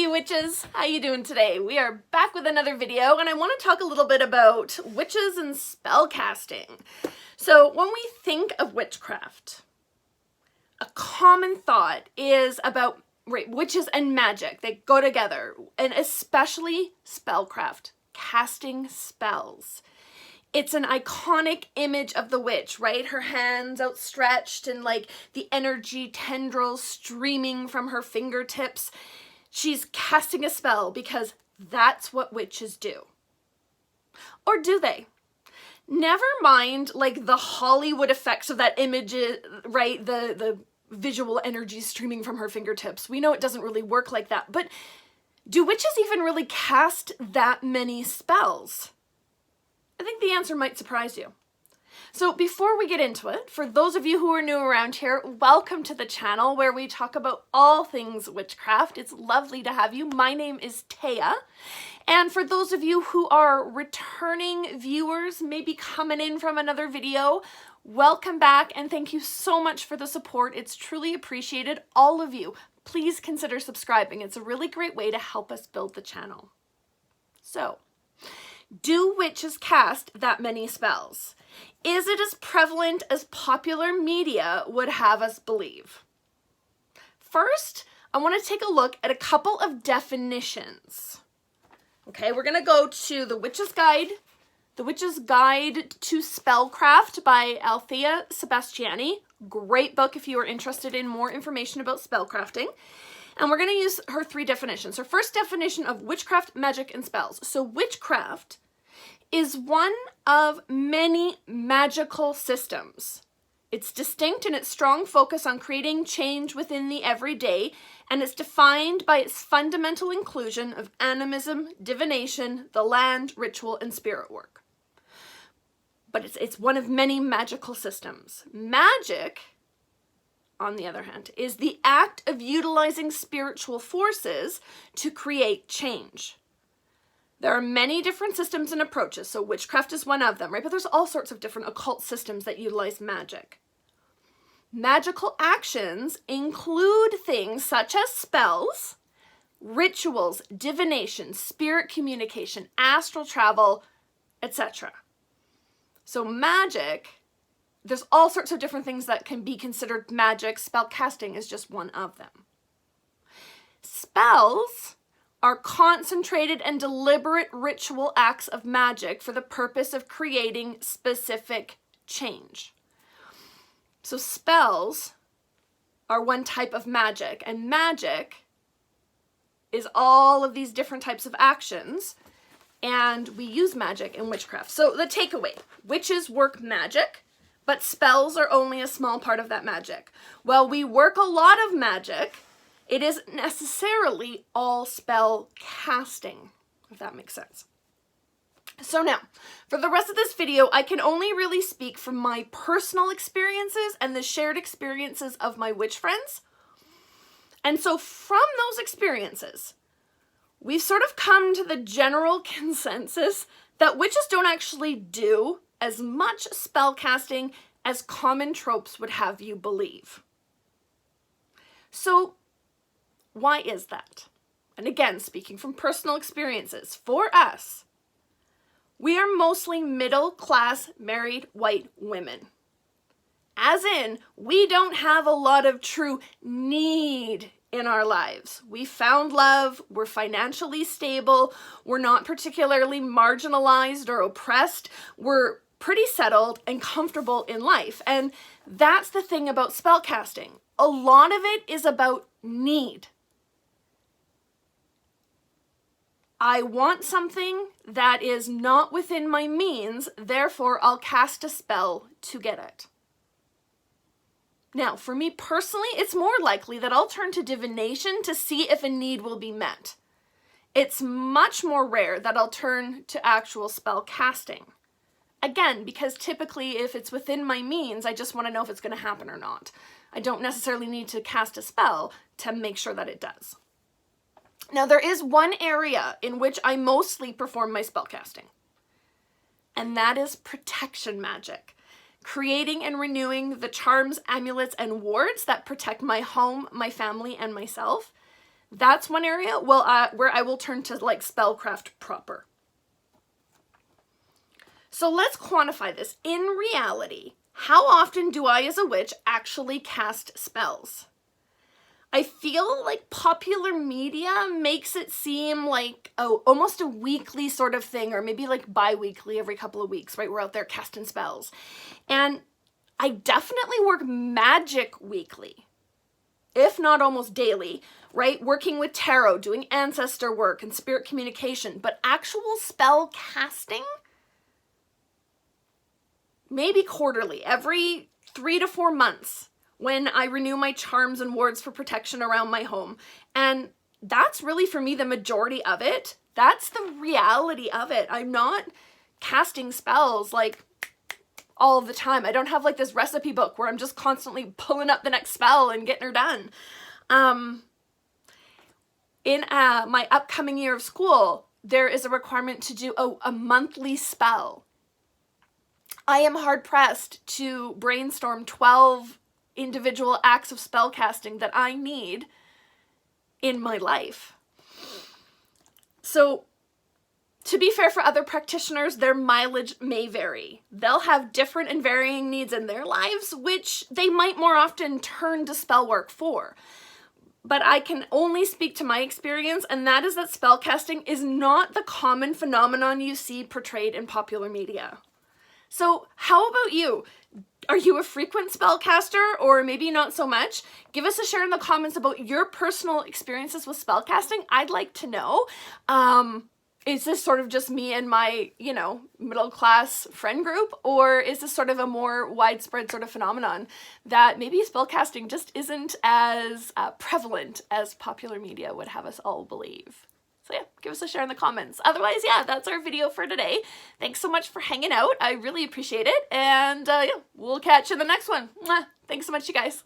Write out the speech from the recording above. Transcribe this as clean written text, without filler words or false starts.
witches, how you doing today? We are back with another video, and I want to talk a little bit about witches and spell casting. So when we think of witchcraft, a common thought is about witches and magic. They go together, and especially spellcraft, casting spells. It's an iconic image of the witch, right? Her hands outstretched and like the energy tendrils streaming from her fingertips. She's casting a spell because that's what witches do. Or do they? Never mind like the Hollywood effects of that image, right? The visual energy streaming from her fingertips. We know it doesn't really work like that, but do witches even really cast that many spells? I think the answer might surprise you. So before we get into it, for those of you who are new around here, welcome to the channel where we talk about all things witchcraft. It's lovely to have you. My name is Taya. And for those of you who are returning viewers, maybe coming in from another video, welcome back and thank you so much for the support. It's truly appreciated. All of you, please consider subscribing. It's a really great way to help us build the channel. So, do witches cast that many spells? Is it as prevalent as popular media would have us believe? First, I want to take a look at a couple of definitions. Okay, we're going to go to The Witch's Guide to Spellcraft by Althea Sebastiani. Great book if you are interested in more information about spellcrafting. And we're going to use her three definitions. Her first definition of witchcraft, magic, and spells. So witchcraft is one of many magical systems. It's distinct in its strong focus on creating change within the everyday, and it's defined by its fundamental inclusion of animism, divination, the land, ritual, and spirit work. But it's one of many magical systems. Magic, on the other hand, is the act of utilizing spiritual forces to create change. There are many different systems and approaches, so witchcraft is one of them, right? But there's all sorts of different occult systems that utilize magic. Magical actions include things such as spells, rituals, divination, spirit communication, astral travel, etc. So magic, there's all sorts of different things that can be considered magic. Spell casting is just one of them. Spells are concentrated and deliberate ritual acts of magic for the purpose of creating specific change. So spells are one type of magic, and magic is all of these different types of actions, and we use magic in witchcraft. So the takeaway, witches work magic, but spells are only a small part of that magic. While we work a lot of magic, it isn't necessarily all spell casting, if that makes sense. So now, for the rest of this video, I can only really speak from my personal experiences and the shared experiences of my witch friends. And so from those experiences, we've sort of come to the general consensus that witches don't actually do as much spell casting as common tropes would have you believe. So, why is that? And again, speaking from personal experiences, for us, we are mostly middle-class married white women. As in, we don't have a lot of true need in our lives. We found love, we're financially stable, we're not particularly marginalized or oppressed, we're pretty settled and comfortable in life. And that's the thing about spellcasting. A lot of it is about need. I want something that is not within my means, therefore I'll cast a spell to get it. Now, for me personally, it's more likely that I'll turn to divination to see if a need will be met. It's much more rare that I'll turn to actual spell casting. Again, because typically if it's within my means, I just want to know if it's going to happen or not. I don't necessarily need to cast a spell to make sure that it does. Now, there is one area in which I mostly perform my spellcasting, and that is protection magic. Creating and renewing the charms, amulets, and wards that protect my home, my family, and myself. That's one area where I will turn to like spellcraft proper. So let's quantify this. In reality, how often do I as a witch actually cast spells? I feel like popular media makes it seem like almost a weekly sort of thing, or maybe like bi-weekly, every couple of weeks, right? We're out there casting spells. And I definitely work magic weekly, if not almost daily, right? Working with tarot, doing ancestor work and spirit communication, but actual spell casting, maybe quarterly, every 3 to 4 months, when I renew my charms and wards for protection around my home. And that's really, for me, the majority of it. That's the reality of it. I'm not casting spells like all the time. I don't have like this recipe book where I'm just constantly pulling up the next spell and getting her done. In my upcoming year of school, there is a requirement to do a monthly spell. I am hard pressed to brainstorm 12 individual acts of spell casting that I need in my life. So, to be fair, for other practitioners, their mileage may vary. They'll have different and varying needs in their lives, which they might more often turn to spell work for. But I can only speak to my experience, and that is that spell casting is not the common phenomenon you see portrayed in popular media. So how about you? Are you a frequent spellcaster, or maybe not so much? Give us a share in the comments about your personal experiences with spellcasting. I'd like to know. Is this sort of just me and my, middle class friend group, or is this sort of a more widespread sort of phenomenon that maybe spellcasting just isn't as prevalent as popular media would have us all believe? So yeah, give us a share in the comments. Otherwise, yeah, that's our video for today. Thanks so much for hanging out. I really appreciate it. And yeah, we'll catch you in the next one. Mwah. Thanks so much, you guys.